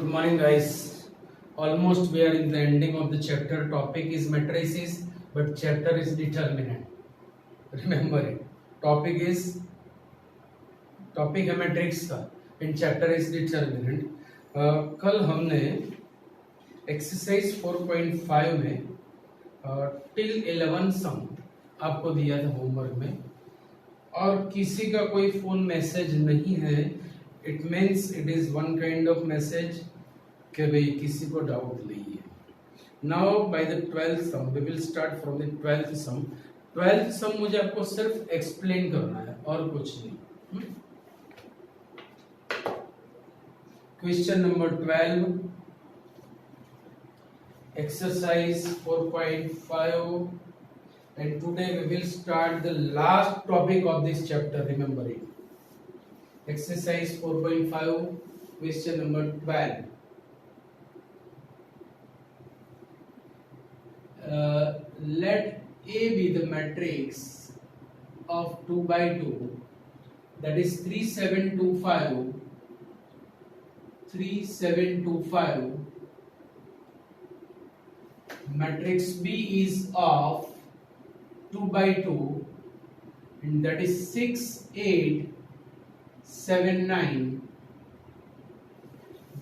Good morning, guys. Almost we are in the ending of the chapter. Topic is matrices, but chapter is determinant. Remember it. Topic है matrix का and chapter is determinant. कल हमने exercise 4.5 में till 11 सम आपको दिया था homework में, और किसी का कोई फोन मैसेज नहीं है. It means it is one kind of message कि भाई किसी को डाउट नहीं है. Now by the 12th sum we will start from the 12th sum. 12th sum मुझे आपको सिर्फ एक्सप्लेन करना है और कुछ नहीं. Question number 12, exercise 4.5, and today we will start the last topic of this chapter. Remember it. Exercise 4.5, question number 12. Let A be the matrix of 2 by 2, that is 3725. 3725. Matrix B is of 2 by 2, and that is 6 8 7 9.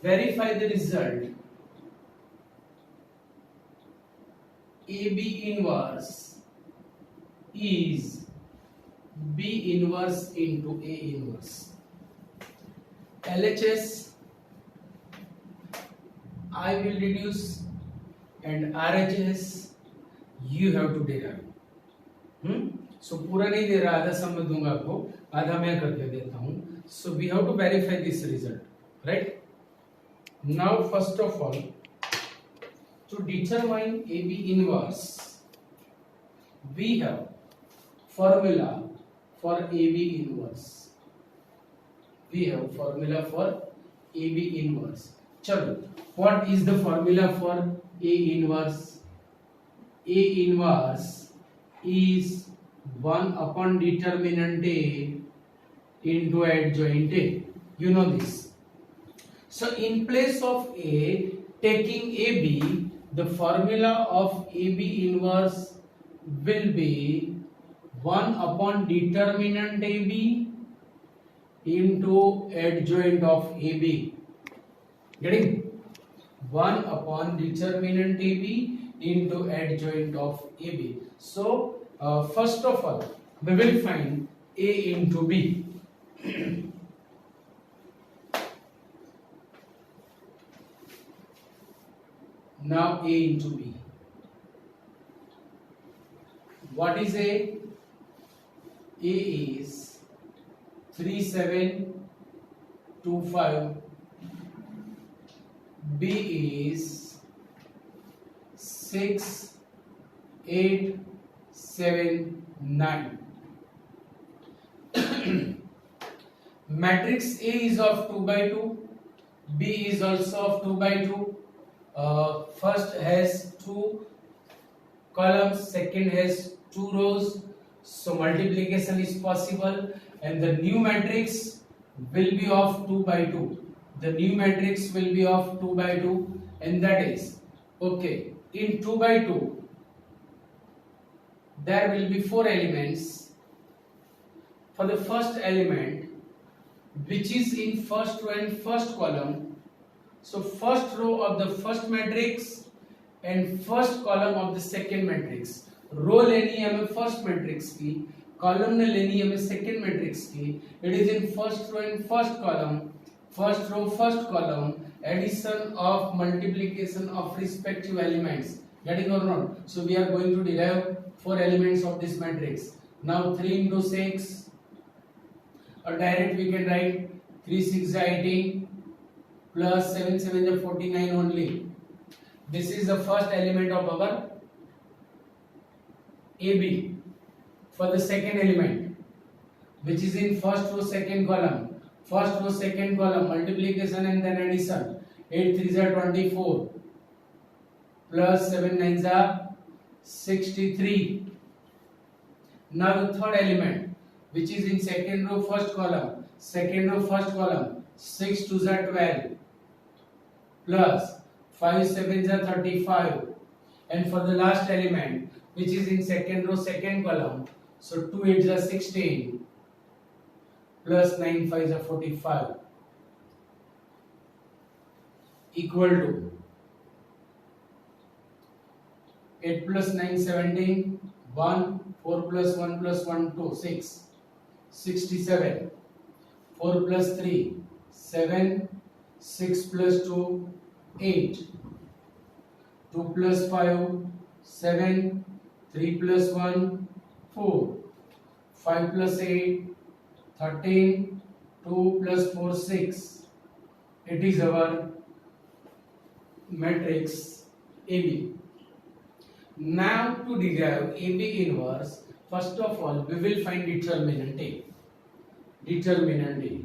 Verify the result. AB inverse is B inverse into A inverse. LHS I will reduce, and RHS you have to derive. So पूरा नहीं दे रहा, आधा सम में दूंगा आपको, आधा मैं करके देता हूँ. So we have to verify this result, right? Now first of all, to determine AB inverse, we have formula for AB inverse. We have formula for AB inverse. चलो, what is the formula for A inverse? A inverse is 1 upon determinant A into adjoint A. You know this. So in place of A, taking AB, the formula of AB inverse will be 1 upon determinant AB into adjoint of AB. Getting 1 upon determinant AB into adjoint of AB. So first of all we will find A into B. Now A into B. What is A? A is 3725. B is 6 8 7 9. Matrix A is of 2 by 2. B is also of 2 by 2. First has 2 columns, second has 2 rows, so multiplication is possible, and the new matrix will be of 2 by 2. The new matrix will be of 2 by 2, and that is okay. In 2 by 2 there will be 4 elements. For the first element, which is in first row and first column, so first row of the first matrix and first column of the second matrix. रो लेनी है हमें first matrix की, column ने लेनी है हमें second matrix की. It is in first row and first column, first row first column, addition of multiplication of respective elements. Getting or not? So we are going to derive 4 elements of this matrix. Now 3 into 6, or direct we can write 3 6 are 18 plus 7 7 are 49 only. This is the first element of our AB. For the second element, which is in first row second column, first row second column, multiplication and then addition. 8 3s are 24 plus 7 9s are 63. Now the third element, which is in second row first column, 6 2s are 12 plus 5 sevens are 35, and for the last element which is in second row second column, so 2 8s are 16 plus 9 5s are 45 equal to 8 plus 9 17, 1, 4 plus 1 plus 1 2 6, 67, 4 plus 3 7, 6 plus 2 8, 2 plus 5 7, 3 plus 1 4, 5 plus 8 13, 2 plus 4 6. It is our matrix AB. Now to derive AB inverse, first of all we will find determinant A. Determinant A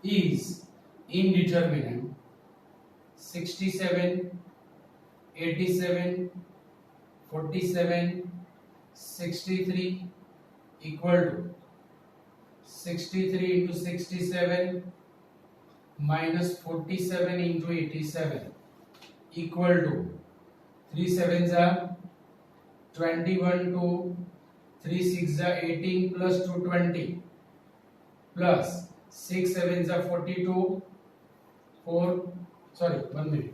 is indeterminate 67, 87, 47, 63 equal to 63 into 67 minus 47 into 87 equal to 3 sevens are 21 to 3 6 are 18 plus 2 20 plus 6 sevens are 42 4 sorry 1 minute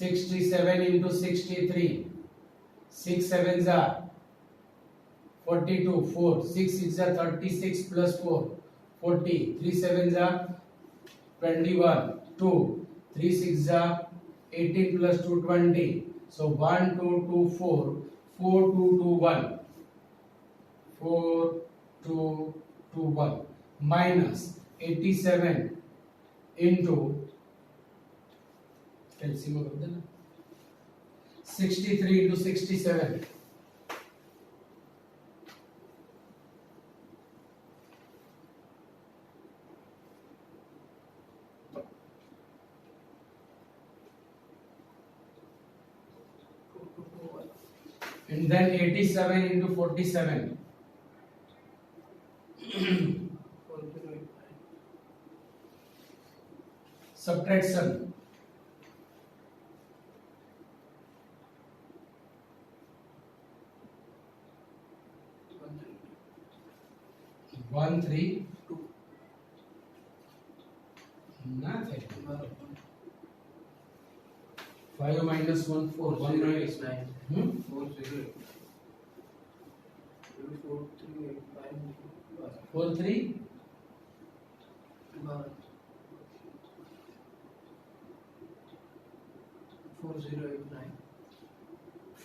67 into 63 6 sevens are 42 4 6 6 are 36 plus 4 40 3 sevens are 21 2 3 6 are 18 plus 2 20 so 1 2 2 4 4 2 2 1 4 2 2 1 minus 87 into LCM कर देना 63 into 67 and then 87 into 47 subtraction 1 3 2 nothing 5 minus 1 4 1 minus 9 4 0 4 3 5 4 3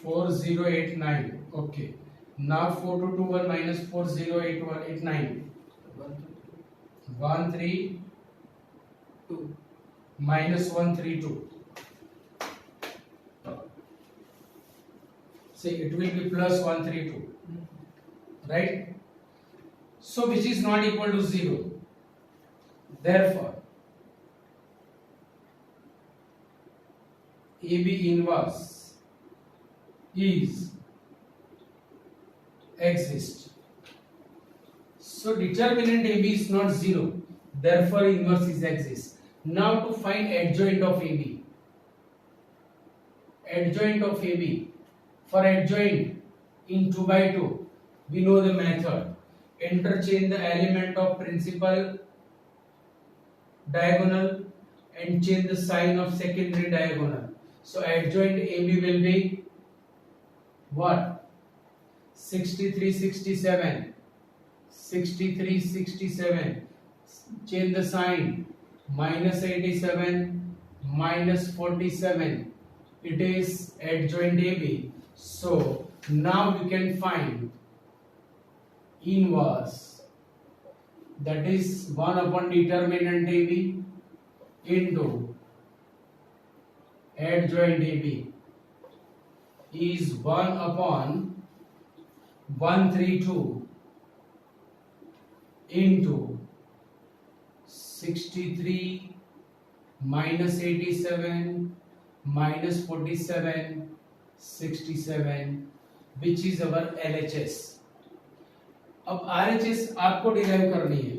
4089 okay now 4 to 2 1 minus 408189 1 3 2 minus 132 say it will be plus 132 right so which is not equal to 0 therefore AB inverse is exist so determinant AB is not 0 therefore inverse is exist now to find adjoint of AB for adjoint in 2 by 2 we know the method interchange the element of principal diagonal and change the sign of secondary diagonal so adjoint AB will be what 63 67 63 67 change the sign minus 87 minus 47 it is adjoint AB so now we can find inverse that is 1 upon determinant AB into adjoint AB is 1 upon 132 into 63 minus 87 minus 47, 67, which is our LHS. अब RHS आपको derive करनी है.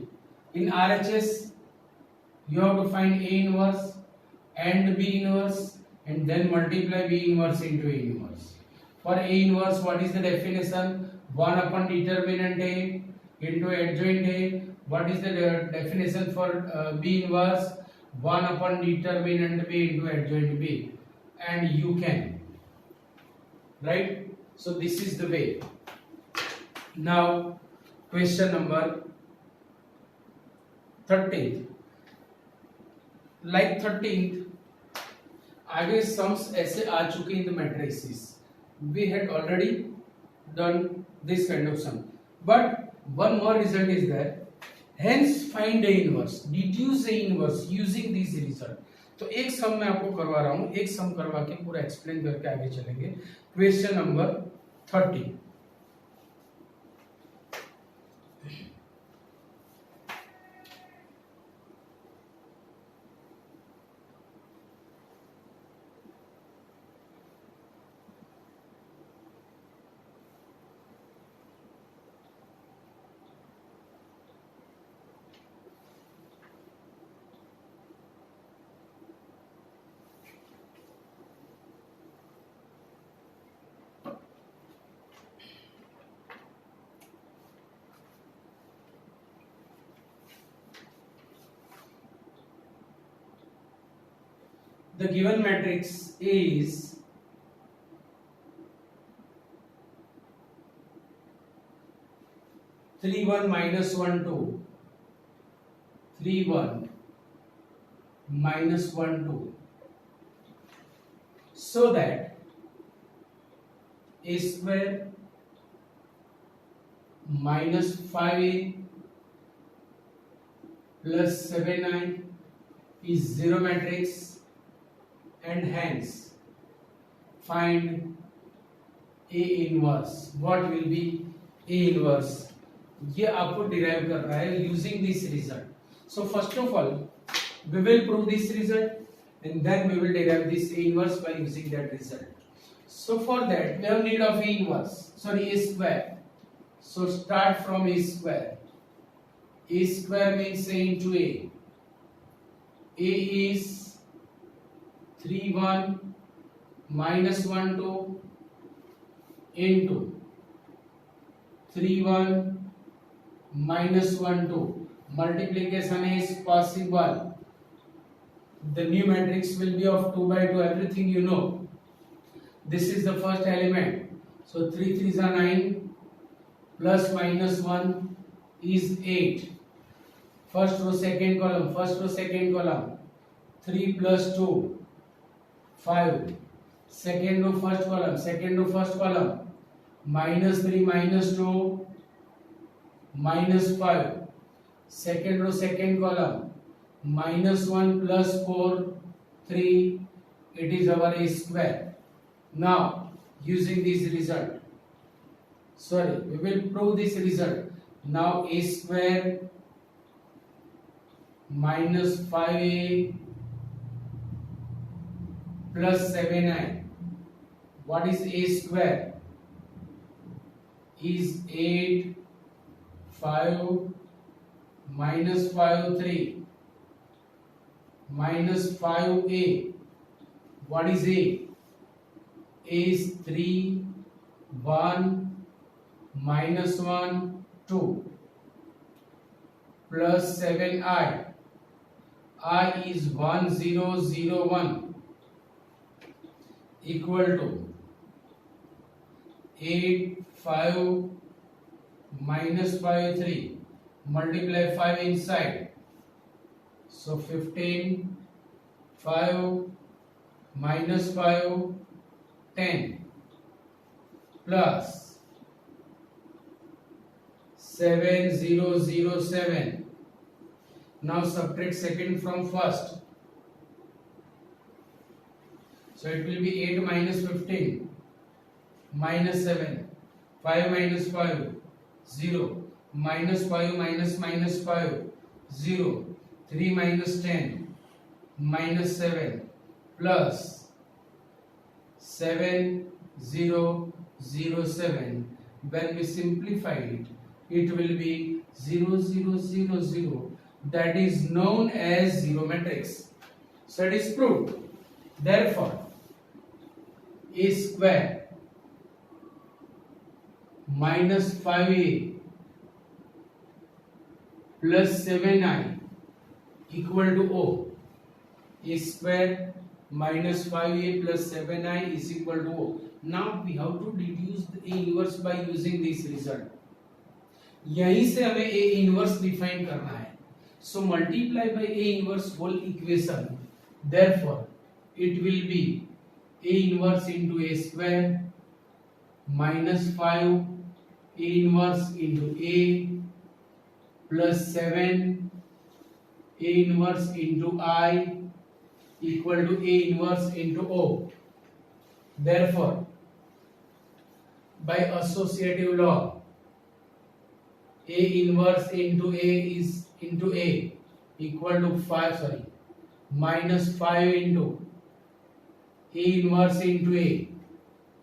In RHS you have to find A inverse and B inverse and then multiply B inverse into A inverse. For A inverse, what is the definition? 1 upon determinant A into adjoint A. What is the definition for B inverse? 1 upon determinant B into adjoint B. And you can, right? So this is the way. Now question number 13th. Like 13th, आगे sums ऐसे आ चुके हैं in the matrices. We had already done this kind of sum, but one more result is there. Hence find A inverse, deduce A inverse using this result. तो एक सम मैं आपको करवा रहा हूं, एक सम करवा के पूरा एक्सप्लेन करके आगे चलेंगे. Question number 30. The given matrix is 3 1 minus 1 2, 3 1 minus 1 2, so that A square minus 5A plus 7I is zero matrix. And hence find A inverse. What will be A inverse? ये आपको डिराइव करना है using this result. So first of all, we will prove this result, and then we will derive this A inverse by using that result. So for that, we have need of A inverse. Sorry, A square. So start from A square. A square means A into A. A is 3 1 minus 1 2 into 3 1 minus 1 2. Multiplication is possible. The new matrix will be of 2 by 2. Everything you know. This is the first element. So 3 3s are 9 plus minus 1 is 8. First row, second column. First row, second column. 3 plus 2. 5. Second row, first column. Second row, first column. Minus 3 minus 2 minus 5. Second row, second column. Minus 1 plus 4 3. It is our A square. Now using this result, sorry, we will prove this result. Now A square minus 5A plus 7I. What is A square? Is 8 5 minus 5 3 minus 5A. What is A? A is 3 1 minus 1 2 plus 7I. I is 1 0 0 1 equal to 8 5 minus 5 3. Multiply 5 inside. So 15 5 minus 5 10 plus 7 0 0 7. Now subtract second from first. So it will be 8 minus 15 minus 7. 5 minus 5 0. Minus 5 minus minus 5 0. 3 minus 10 minus 7 plus 7007. When we simplify it, it will be 0000. That is known as zero matrix. So it is proved. Therefore, a square minus 5a plus 7i equal to O. A square minus 5a plus 7i is equal to O. Now we have to deduce the A inverse by using this result. यहीं से हमें A inverse define करना है. So multiply by A inverse whole equation. Therefore, it will be A inverse into A square minus 5 A inverse into A plus 7 A inverse into I equal to A inverse into O. Therefore, by associative law, A inverse into A is into A equal to minus 5 into A inverse into A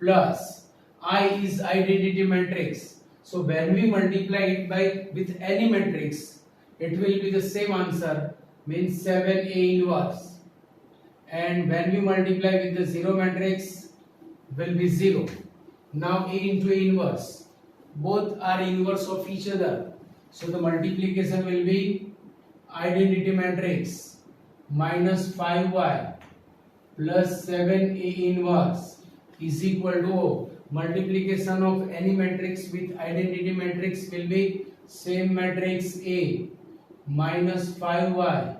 plus I is identity matrix. So when we multiply it by with any matrix, it will be the same answer, means 7A inverse. And when we multiply with the zero matrix, will be 0. Now A into A inverse, both are inverse of each other. So the multiplication will be identity matrix minus 5y plus 7A inverse is equal to O. Multiplication of any matrix with identity matrix will be same matrix A minus 5y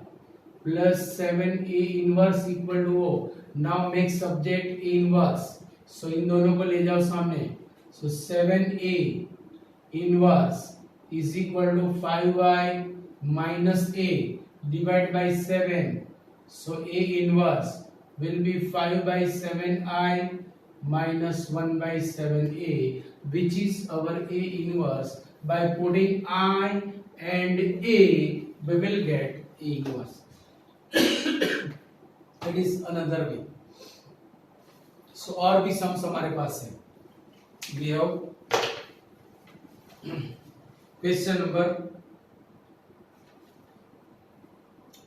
plus 7A inverse equal to O. Now make subject A inverse. So इन दोनों को ले जाओ सामने. So 7A inverse is equal to 5y minus A divided by 7. So A inverse will be 5 by 7i minus 1 by 7a, which is our A inverse. By putting I and A, we will get A inverse. That is another way. So और भी sums हमारे पास है. We have question number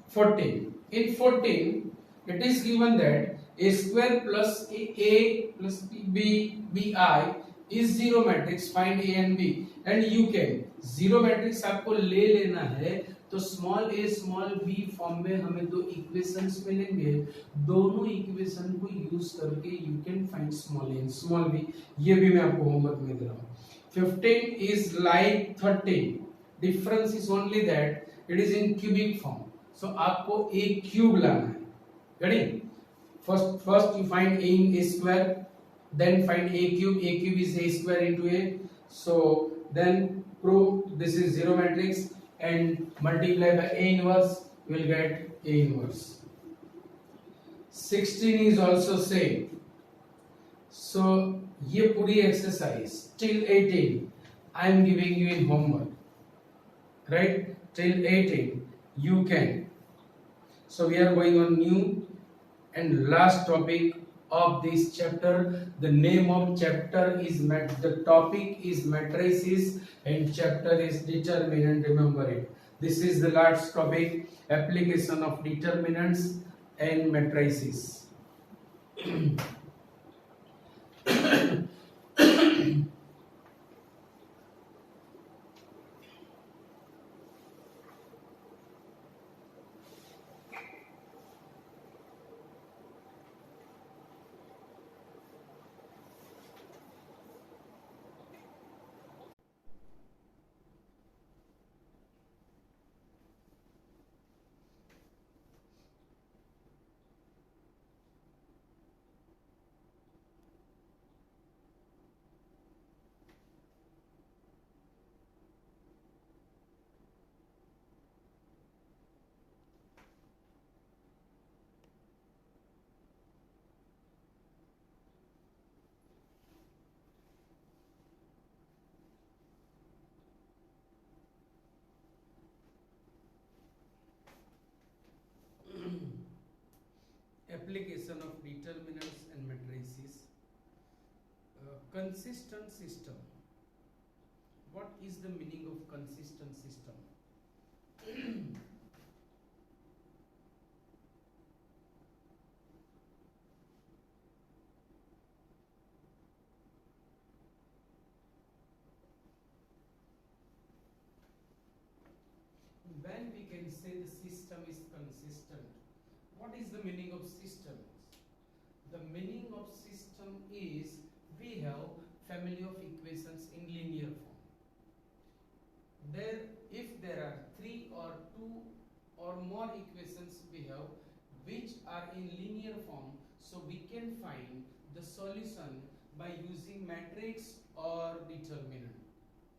14. In 14, it is given that a square plus a plus b bi is zero matrix. Find a and b. And you can zero matrix आपको ले लेना है तो small a small b form में हमें दो equations मिलेंगे. दोनों इक्वेशन को यूज करके you can find small a and small b. ये भी मैं आपको होमवर्क में दे रहा हूँ. 15 is like 13. Difference is only that it is in cubic form. So आपको a cube लाना है. Ready? First you find a in a square, then find a cube. A cube is a square into a. So then prove this is zero matrix and multiply by a inverse. You will get a inverse. 16 is also same. So ये पूरी exercise till 18 I am giving you in homework. Right? Till 18 you can. So we are going on new and last topic of this chapter. The name of chapter is the topic is matrices and chapter is determinant. Remember it. This is the last topic, application of determinants and matrices. Application of determinants and matrices. consistent system. What is the meaning of consistent system? When we can say the system is consistent, what is the meaning of system? The meaning of system is we have family of equations in linear form. If there are 3 or 2 or more equations we have which are in linear form, so we can find the solution by using matrix or determinant,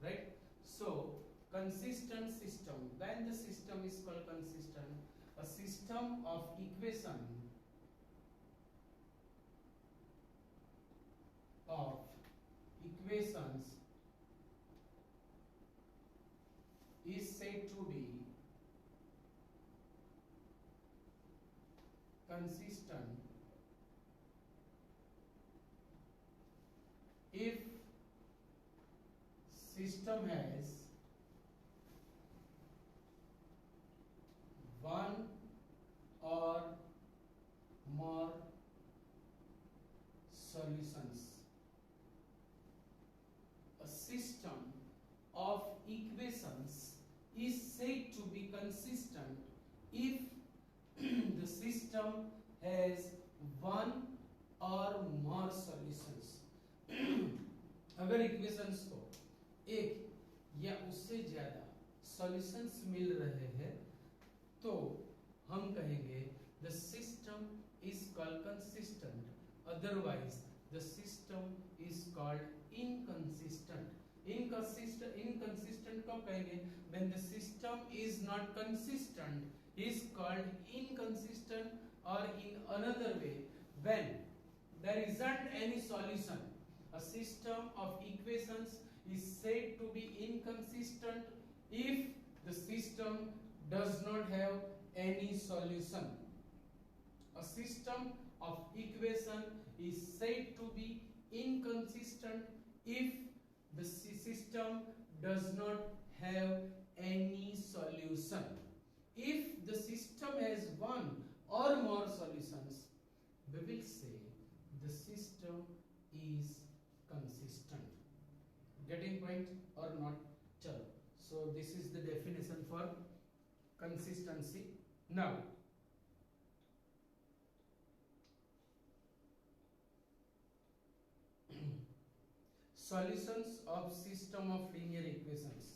right? So consistent system, when the system is called consistent, a system of equations is said to be consistent if system has one or more solutions. A system of equations is said to be consistent if the system has one or more solutions. अगर equations को एक या उससे ज्यादा solutions मिल रहे हैं तो हम कहेंगे the system is called consistent, otherwise the system is called inconsistent. Inconsistent कब कहेंगे? When the system is not consistent is called inconsistent, और in another way when there isn't any solution, a system of equations is said to be inconsistent if the system does not have any solution. A system of equation is said to be inconsistent if the system does not have any solution. If the system has one or more solutions, we will say the system is consistent. Getting point or not? Chalo. So this is the definition for consistency. Now solutions of system of linear equations.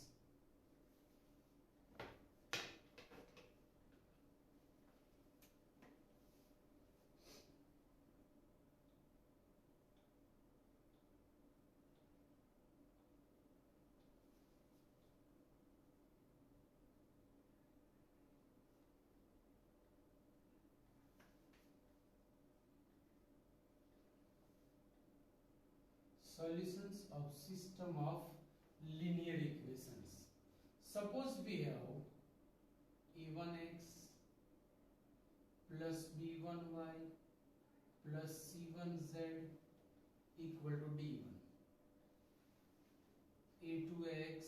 Solutions of system of linear equations. Suppose we have a1x plus b1y plus c1z equal to d1, a2x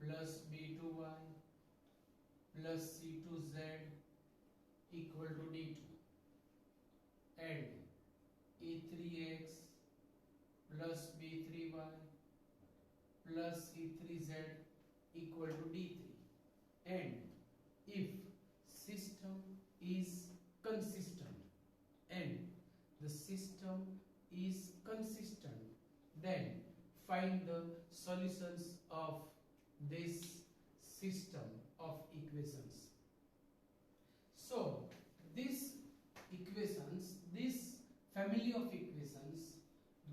plus b2y plus c2z equal to d2, and a3x plus b3y plus c3z equal to d3, and if system is consistent and the system is consistent, then find the solutions of this system of equations. So these equations, this family of equations,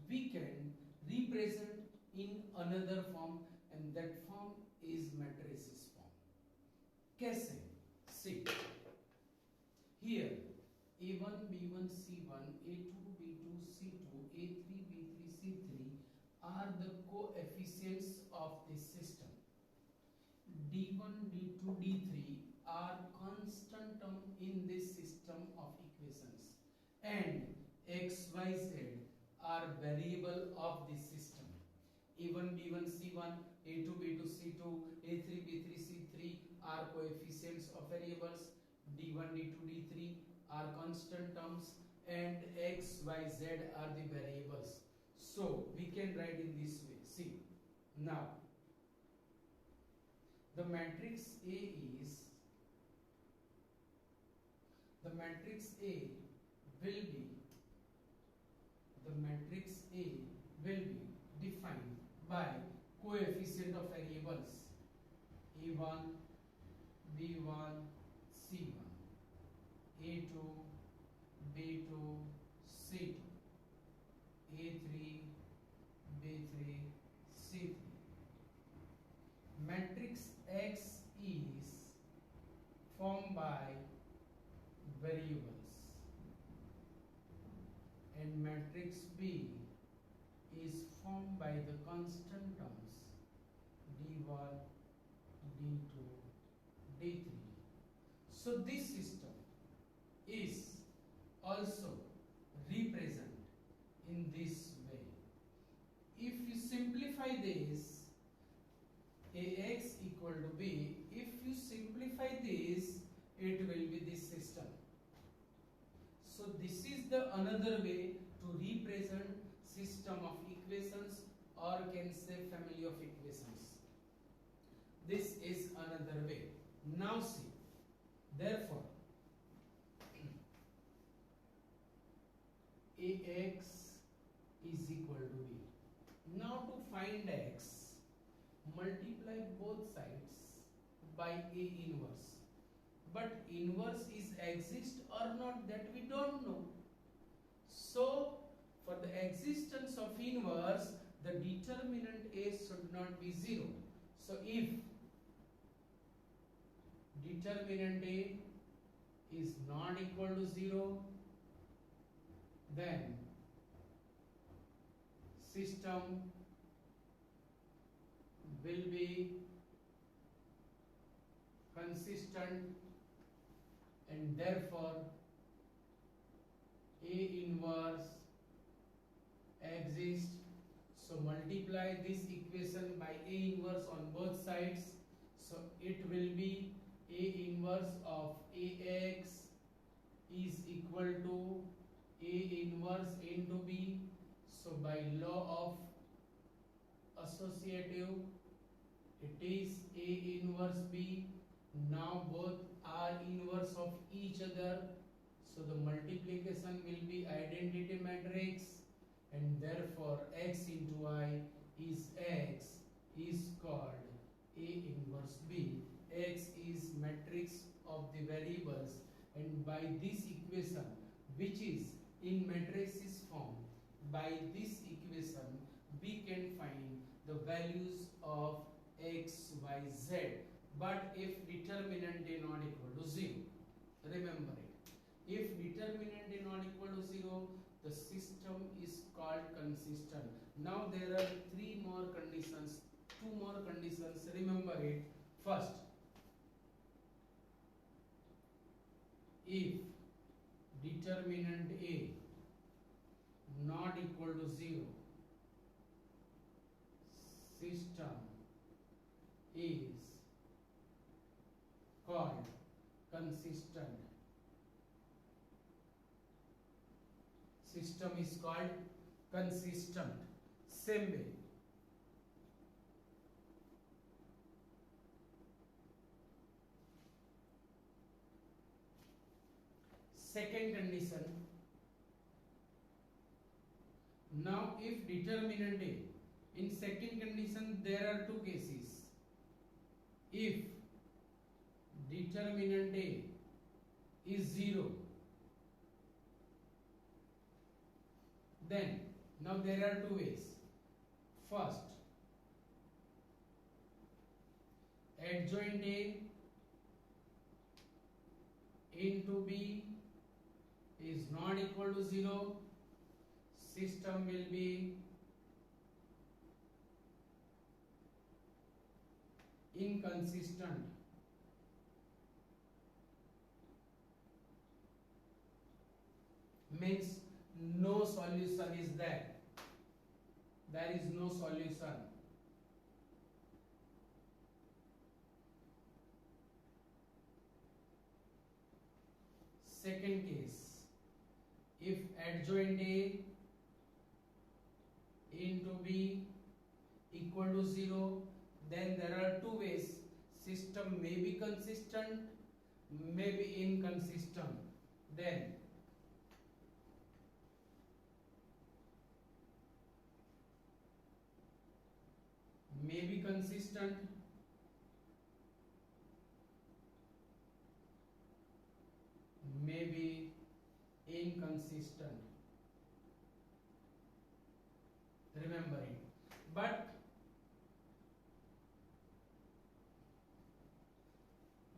we can represent in another form, and that form is matrices form. कैसे? See here a1 b1 c1 a2 b2 c2 a3 b3 c3 are the coefficients of this system. d1 d2 d3 are constant term in this system of equations, and x y z are variable of the system. A1, B1, C1, A2, B2, C2, A3, B3, C3 are coefficients of variables. D1, D2, D3 are constant terms, and X, Y, Z are the variables. So we can write in this way. See, now the matrix A is, the matrix A will be, the matrix A will be defined by coefficient of variables A1, B1, C1, A2, B2, C2, A3, B3, C3. Matrix X is formed by variables, and matrix B is formed by the constant terms D1, D2, D3. So this system is also represented in this way. If you simplify this, Ax equal to B, if you simplify this, it will be this system. So this is the another way to represent system of equations, or can say family of equations. This is another way. Now see, therefore Ax is equal to B. Now to find x, multiply both sides by A inverse. But inverse is exist or not, that we don't know. So for the existence of inverse, the determinant A should not be 0. So if determinant A is not equal to 0, then system will be consistent, and therefore A inverse exists. So multiply this equation by A inverse on both sides. So it will be A inverse of Ax is equal to A inverse into B. So by law of associative, it is A inverse B. Now both are inverse of each other, so the multiplication will be identity matrix, and therefore x into I is x is called A inverse B. X is matrix of the variables, and by this equation, which is in matrices form, by this equation we can find the values of x, y, z. But if determinant is not equal to 0, remember it. If determinant is not equal to 0, the system is called consistent. Now there are two more conditions. Remember it. First, if determinant A not equal to 0, system is called consistent. System is called consistent. Same way, second condition. Now if determinant A, in second condition there are two cases. If determinant A is 0, then now there are two ways. First, adjoint A into B is not equal to 0, system will be inconsistent. Means no solution is there. there is no solution. Second case, if adjoint A into B equal to 0, then there are two ways. System may be consistent, may be inconsistent. Then may be consistent, may be inconsistent. Remember it. But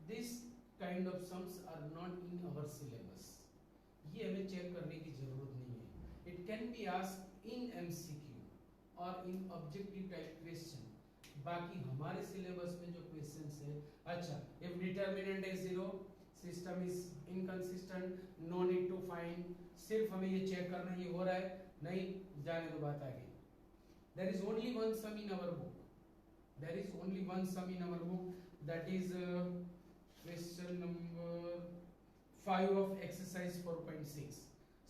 this kind of sums are not in our syllabus. ये हमें check करने की जरूरत नहीं है. It can be asked in MCQ और in objective type question. बाकी हमारे सिलेबस में जो क्वेश्चंस है, अच्छा, if determinant is 0, system is inconsistent, no need to find, सिर्फ हमें ये चेक करना ये हो रहा है, नहीं जाने दो बात आगे. There is only one sum in our book. There is only one sum in our book, that is question number 5 of exercise 4.6.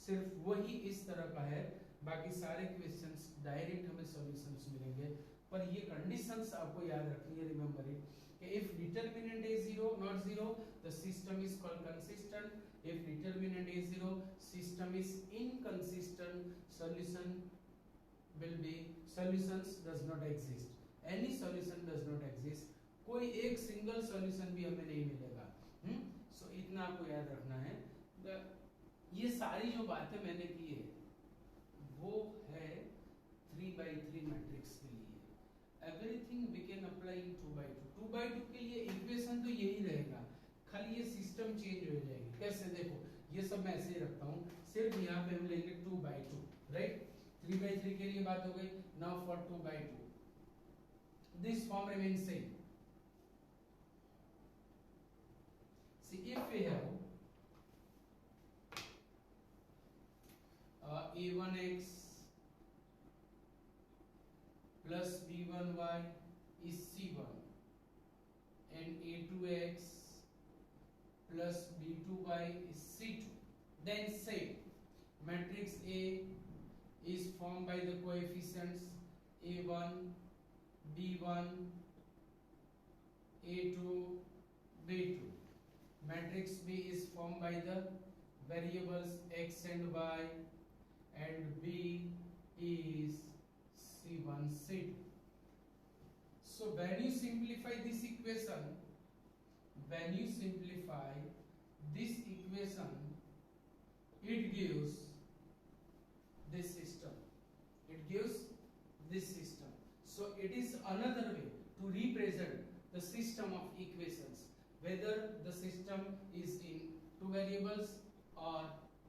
सिर्फ वही इस तरह का है, बाकी सारे क्वेश्चंस डायरेक्ट हमें सॉल्यूशंस मिलेंगे. पर ये कंडीशंस आपको याद रखनी है. रिमेंबर इट कि if determinant is 0 not 0 the system is called consistent. If determinant is 0 system is inconsistent. Solution will be solutions does not exist. Any solution does not exist. कोई एक सिंगल सॉल्यूशन भी हमें नहीं मिलेगा. सो इतना आपको याद रखना है. ये सारी जो बातें मैंने की है वो है 3x3 मैट्रिक्स के लिए. Everything we can apply in 2x2. 2x2 के लिए इक्वेशन तो यही रहेगा, खाली ये सिस्टम चेंज हो जाएगी. कैसे? देखो ये सब मैं ऐसे ही रखता हूँ, सिर्फ यहाँ पे हम लेंगे 2x2, राइट. 3x3 के लिए बात हो गई. Now for 2x2 this form remains same. See, if we have a1x plus b1y is c1 and a2x plus b2y is c2, then say matrix A is formed by the coefficients a1, b1, a2, b2. Matrix B is formed by the variables x and y, and B is c1, c2. So when you simplify this equation, it gives this system. It gives this system. So it is another way to represent the system of equations, whether the system is in 2 variables or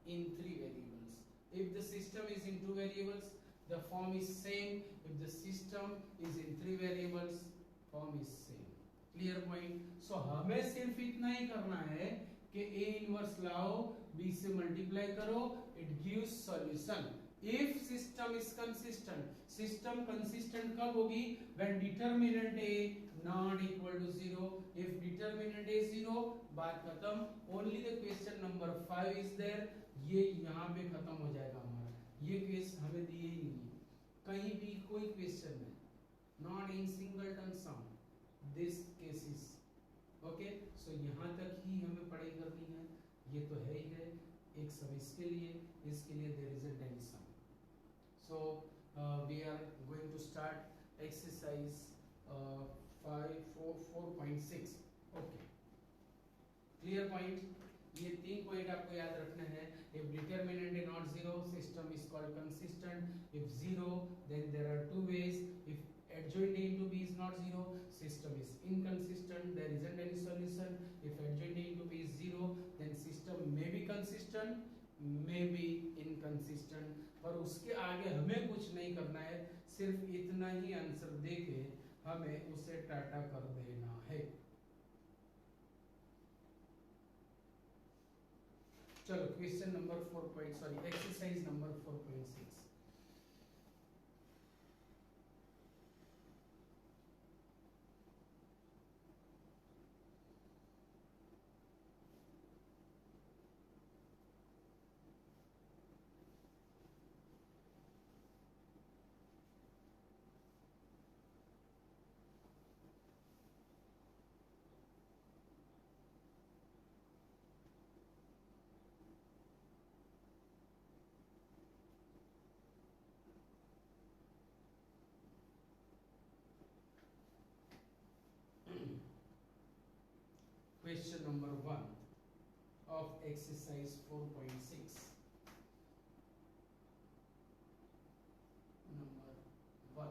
in 3 variables. If the system is in 2 variables, the form is same. If the system is in 3 variables, form is same. Clear point? So हमें सिर्फ इतना ही करना है कि A inverse लाओ, B से multiply करो, it gives solution. If system is consistent, system consistent कब होगी? When determinant A not equal to 0. If determinant A 0, बात खत्म. Only the question number 5 is there. ये यहाँ पे खत्म हो जाएगा हमारा. ये क्वेश्चन हमें दिए ही नहीं, कहीं भी कोई क्वेश्चन में, not in singleton sum. This case is okay. So यहाँ तक ही हमें पढ़ाई करनी है. ये तो है ही है. एक सब इसके लिए there isn't any sum. So we are going to start exercise 4.6. Okay, clear point. ये 3 पॉइंट आपको याद रखना है. If determinant is not 0, system is called consistent. If 0, then there are 2 ways. If adjoint A into B is not 0, system is inconsistent. There isn't any solution. If adjoint A into B is 0, then system may be consistent, may be inconsistent. पर उसके आगे हमें कुछ नहीं करना है, सिर्फ इतना ही आंसर देके हमें उसे टाटा कर देना है. चलो question number 4. Exercise number 4.6. Question number 1 of exercise 4.6. Number 1.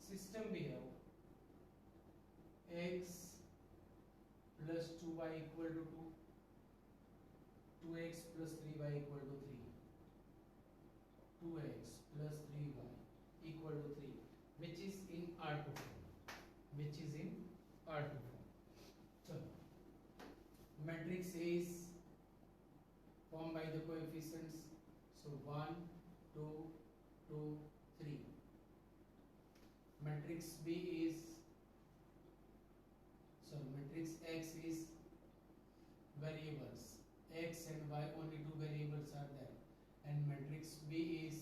System we have x plus 2y equal to 2, 2x plus 3y equal to 3, 2x plus 3y equal to 3, which is in R2 form, which is in R2 form. चलो, matrix A is formed by the coefficients, so 1, 2, 2, 3. Matrix B is, sorry, matrix X is variables, x and y, only two variables are there, and matrix B is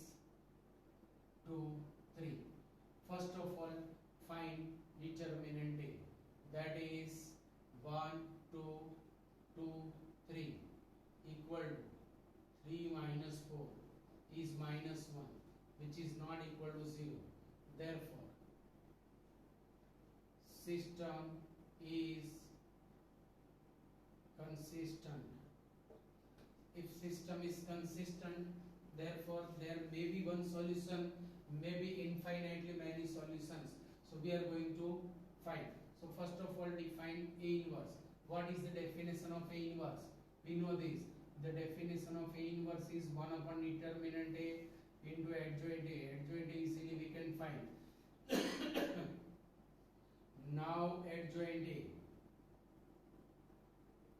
2, 3. First of all, find determinant A, that is 1, 2, 2, 3 equal to 3 minus 4 is minus 1, which is not equal to 0. Therefore, system is consistent. If system is consistent, therefore there may be one solution, may be infinitely many solutions. So we are going to find. So first of all, define A inverse. What is the definition of A inverse? We know this. The definition of A inverse is 1 upon determinant A into adjoint A. Adjoint A easily we can find. Now adjoint A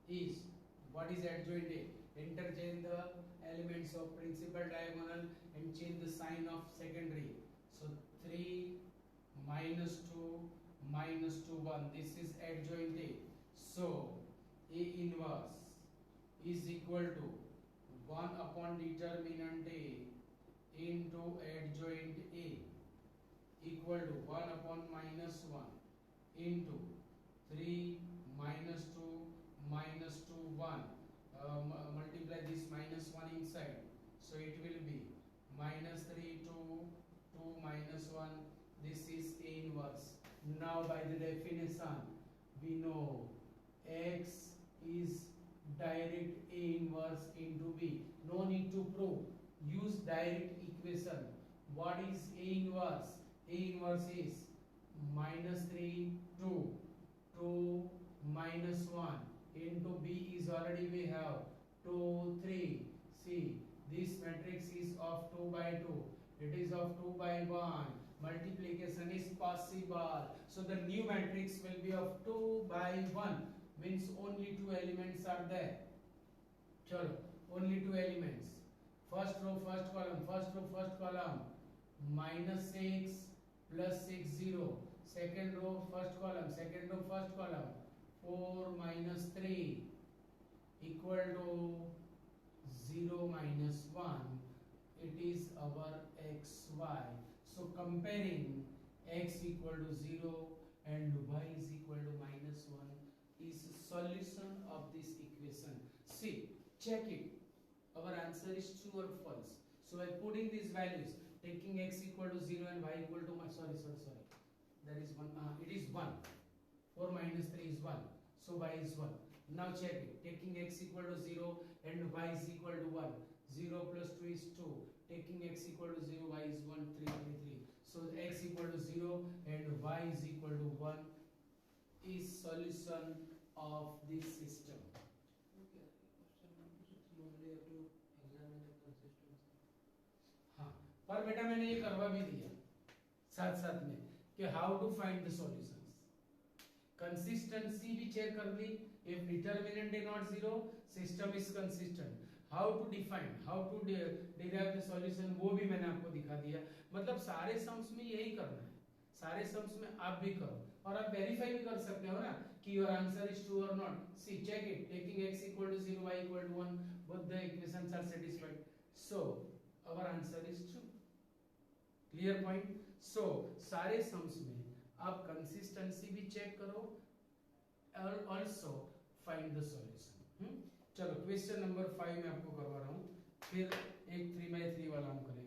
is, what is adjoint A? Interchange the elements of principal diagonal and change the sign of secondary. So 3 minus 2 minus 2 1. This is adjoint A. So A inverse is equal to 1 upon determinant A into adjoint A equal to 1 upon minus 1 into 3 minus 2 minus 2 1. Multiply this minus 1 inside, so it will be minus 3 2 2 minus 1. This is A inverse. Now by the definition we know X is direct A inverse into B. No need to prove, use direct equation. What is A inverse? A inverse is minus 3 2 2 minus 1 into B is already we have 2 3. See, this matrix is of 2 by 2, it is of 2 by 1. Multiplication is possible, so the new matrix will be of 2 by 1, means only two elements are there. Chalo, only two elements. First row first column, first row first column, minus 6 plus 6 0. Second row first column, second row first column, 4 minus 3 equal to 0 minus 1. It is our xy. So comparing x equal to 0 and y is equal to minus 1 is solution of this equation. See, check it. Our answer is true or false. So by putting these values, taking x equal to 0 and y equal to, sorry. That is 1. It is 1. 4 minus 3 is 1. So y is 1. Now check it. Taking x equal to 0 and y is equal to 1. 0 plus 2 is 2. Taking x equal to 0, y is 1, 3 by 3. So x equal to 0 and y is equal to 1 is solution of this system. Okay. Normally have to examine the consistency. हाँ, पर बेटा मैंने ये करवा भी दिया साथ साथ में कि how to find the solutions. Consistency भी चेक कर ली. If determinant is not zero, system is consistent. How to define, how to derive the solution, वो भी मैंने आपको दिखा दिया. मतलब सारे सम्स में यही करना है. सारे सम्स में आप भी करो और आप वेरीफाई भी कर सकते हो ना कि योर आंसर इज ट्रू और not. See, check it. Taking x equal to 0, y equal to 1, both the equations are satisfied. So our answer is true. Clear point. So सारे सम्स में आप कंसिस्टेंसी भी चेक करो और also find the solution. चलो question number 5 में आपको करवा रहा हूं. फिर एक 3x3 वाला हम करेंगे.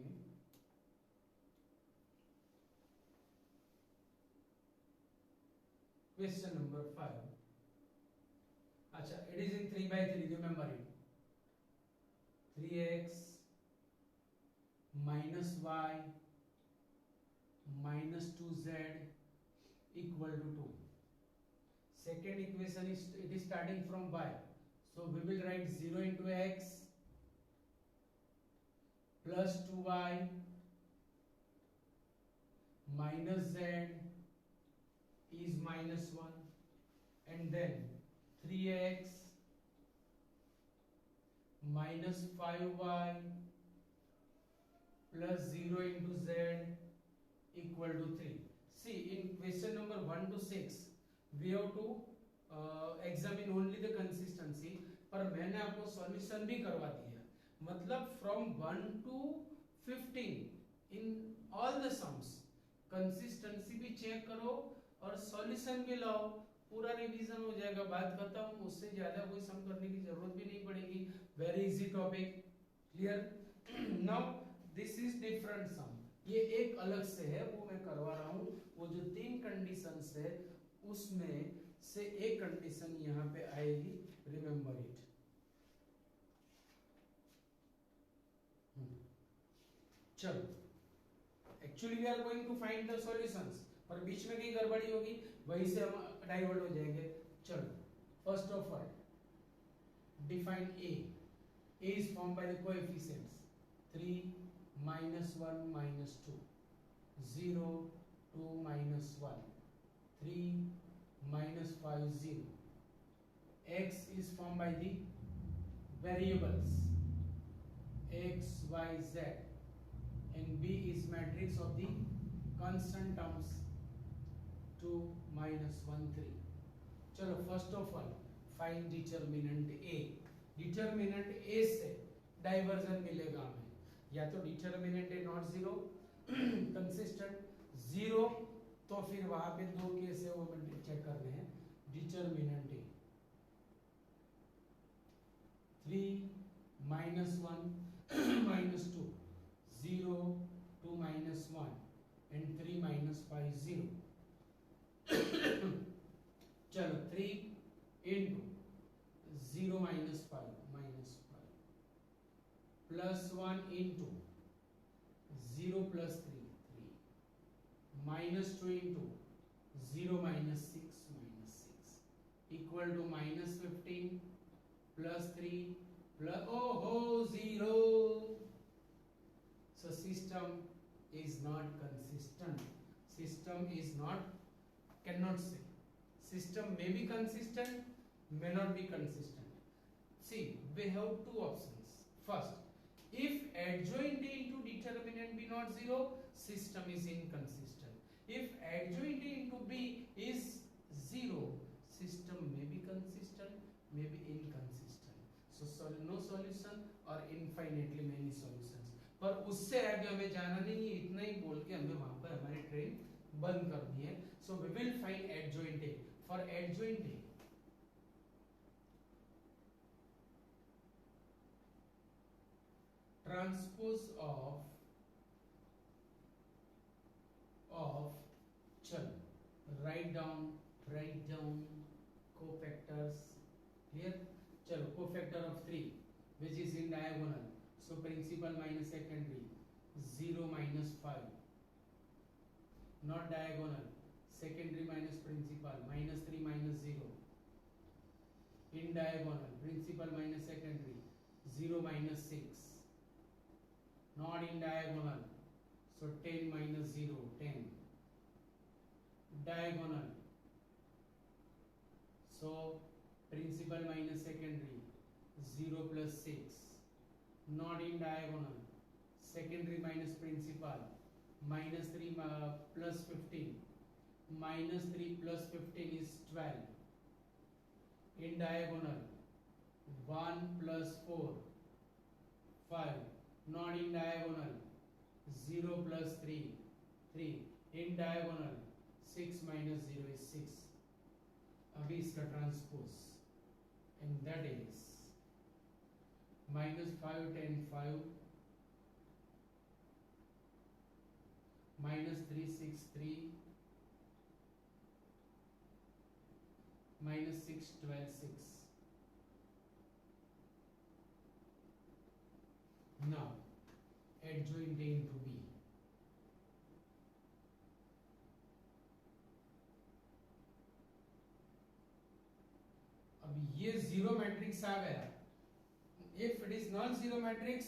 Question number 5. अच्छा, it is in 3/3, remember it. 3x minus y minus 2z equal to 2. Second equation is, it is starting from y, so we will write 0 into x plus 2y minus z is minus 1, and then 3x minus 5y plus 0 into z equal to 3. See, in question number 1 to 6 we have to examine only the consistency, पर मैंने आपको solution भी करवा दिया, मतलब from 1 to 15 in all the sums consistency भी check करो और सॉल्यूशन भी लाओ, पूरा रिवीजन हो जाएगा, बात खत्म, उससे ज्यादा कोई सम करने की जरूरत भी नहीं पड़ेगी. Very easy topic, clear. Now this is different sum, ये एक अलग से है, वो मैं करवा रहा हूं. वो जो 3 कंडीशंस है उसमें से एक कंडीशन यहां पे आएगी, रिमेंबर इट. चलो, actually we are going to find the solutions, पर बीच में कहीं गड़बड़ी होगी, वहीं से हम डाइवर्ट हो जाएंगे. चलो, first of all define a. a is formed by the coefficients 3 minus 1 minus 2, 0 2 minus 1, 3 minus 5 0. x is formed by the variables x y z, and b is matrix of the constant terms 2 minus 1 3. चलो, first of all find determinant a. Determinant a से diversion मिलेगा हमें, या तो determinant A not zero, consistent, zero तो फिर वहां पे 2 केस है वो हमें चेक करने हैं. Determinant A 3 minus 1 minus 2, 0 2 minus 1 and 3 minus 5 0. चलो, 3 into 0 minus 5 plus 1 into 0 plus 3 minus 2 into 0 minus 6 equal to minus 15 plus 3 plus 0. So system is not consistent. System is not, cannot say. System may be consistent, may not be consistent. See, we have 2 options. First, if adjoint A into determinant be not 0, system is inconsistent. If adjoint A into B is 0, system may be consistent, may be inconsistent. So no solution or infinitely many solutions. पर उससे आगे हमें जाना नहीं है, इतना ही बोल के हमें वहां पर हमारी ट्रेन बंद करनी है. So we will find adjoint A. For adjoint A, transpose of चल write down cofactors. Clear? चलो, cofactor of 3 which is in diagonal, so principal minus secondary 0 minus 5, not diagonal, secondary minus principal minus 3 minus 0, in diagonal principal minus secondary 0 minus 6, not in diagonal, so 10 minus 0 10, diagonal, so principal minus secondary 0 plus 6, not in diagonal, secondary minus principal minus 3 plus 15, minus 3 plus 15 is 12, in diagonal 1 plus 4 5, not in diagonal 0 plus 3 3, in diagonal 6 minus 0 is 6. अभी इसका transpose, and that is minus 5 10 5, minus 3 6 3, minus 6 12 6. Now adjoint A into B. अब ये zero matrix आ गया. If it is non-zero matrix,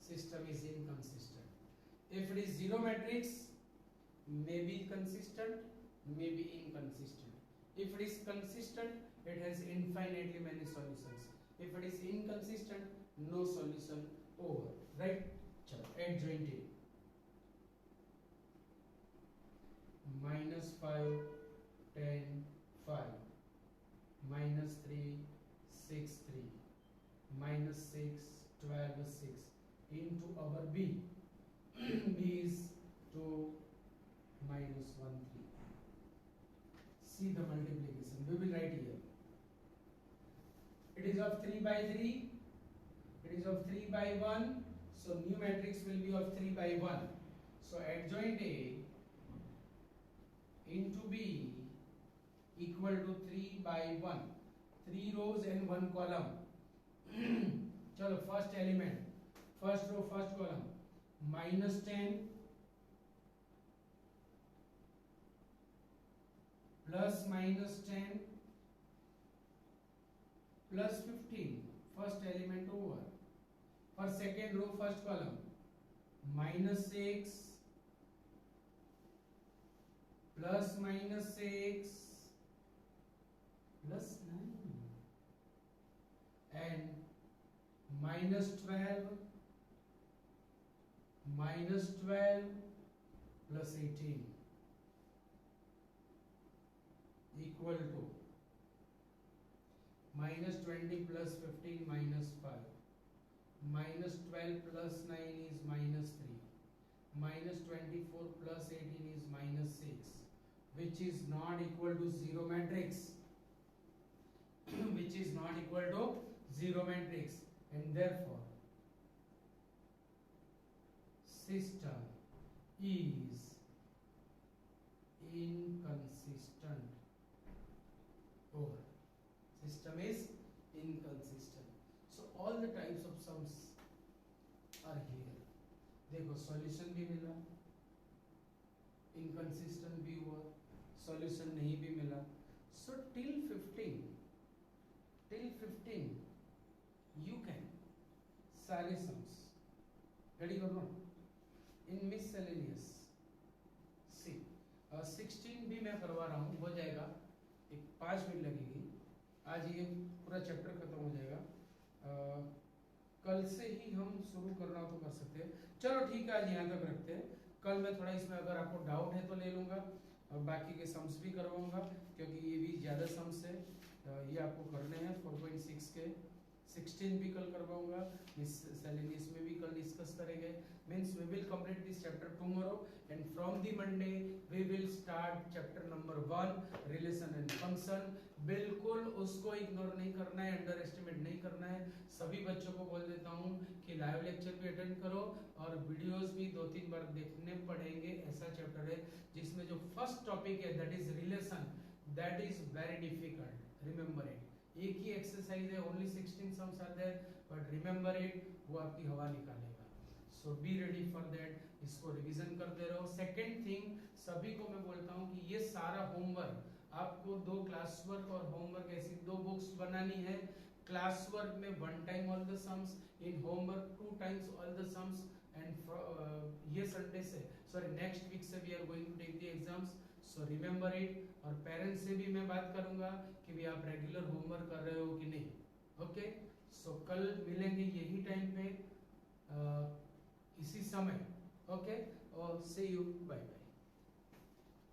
system is inconsistent. If it is zero matrix, may be consistent, may be inconsistent. If it is consistent, it has infinitely many solutions. If it is inconsistent, no solution, over. Right? चलो adjoint A -5 10 5 -3 6 3 -6 12 6 into our B. B is 2 -1 3. See the multiplication. We will write here. It is of 3 by 3. It is of 3 by 1. So new matrix will be of 3 by 1. So adjoint A into B equal to 3 by 1. 3 rows and 1 column. चलो first element, first row, first column, -10 plus -10 plus 15. First element over. For second row, first column, -6 plus -6 plus 9 and -12 plus 18 equal to -20 plus 15 -5. -12 plus 9 is -3. -24 plus 18 is -6, which is not equal to zero matrix. Which is not equal to zero matrix, and therefore system is inconsistent, or system is inconsistent. So all the types of sums are here. देखो solution भी मिला, inconsistent भी हुआ, solution नहीं भी मिला. So till 15 you can सारे sums ready or not in miscellaneous. See 16 भी मैं करवा रहा हूँ, हो जाएगा, एक 5 मिनट लगेगी. आज ये पूरा चैप्टर खत्म हो जाएगा. कल से ही हम शुरू करना हो तो कर सकते हैं. चलो ठीक है, आज यहाँ तक रखते हैं. कल मैं थोड़ा इसमें अगर आपको डाउट है तो ले लूंगा, और बाकी के सम्स भी करवाऊंगा, क्योंकि ये भी ज़्यादा सम्स है. ये आपको करने हैं 4.6 के. 16 भी कल करवाऊंगा. मिससेलेनियस में भी कल डिस्कस करेंगे. Means we will complete this chapter tomorrow, and from the Monday we will start chapter number 1, relation and function. बिल्कुल उसको इग्नोर नहीं करना है, अंडर एस्टिमेट नहीं करना है. सभी बच्चों को बोल देता हूँ कि लाइव लेक्चर भी अटेंड करो, और वीडियोस भी 2-3 बार देखने पड़ेंगे. ऐसा चैप्टर है जिसमें जो फर्स्ट टॉपिक है that is relation, that is very difficult. Remember it. एक ही एक्सरसाइज है, only 16 sums are there, but remember it, वो आपकी हवा निकालेगा. So be ready for that. इसको रिवीजन करते रहो. सेकेंड थिंग, सभी को मैं बोलता हूँ कि ये सारा होमवर्क आपको 2 क्लास वर्क और होमवर्क ऐसी 2 बुक्स बनानी है. क्लास वर्क में 1 time all the sums, in homework 2 times all the sums. And ये संडे से, सॉरी नेक्स्ट वीक से we are going to take the exams. So remember it. और parents से भी मैं बात करूंगा कि भी आप रेगुलर होमवर्क कर रहे हो कि नहीं. ओके. सो कल मिलेंगे यही टाइम पे, इसी समय. ओके. और सी यू. Bye bye.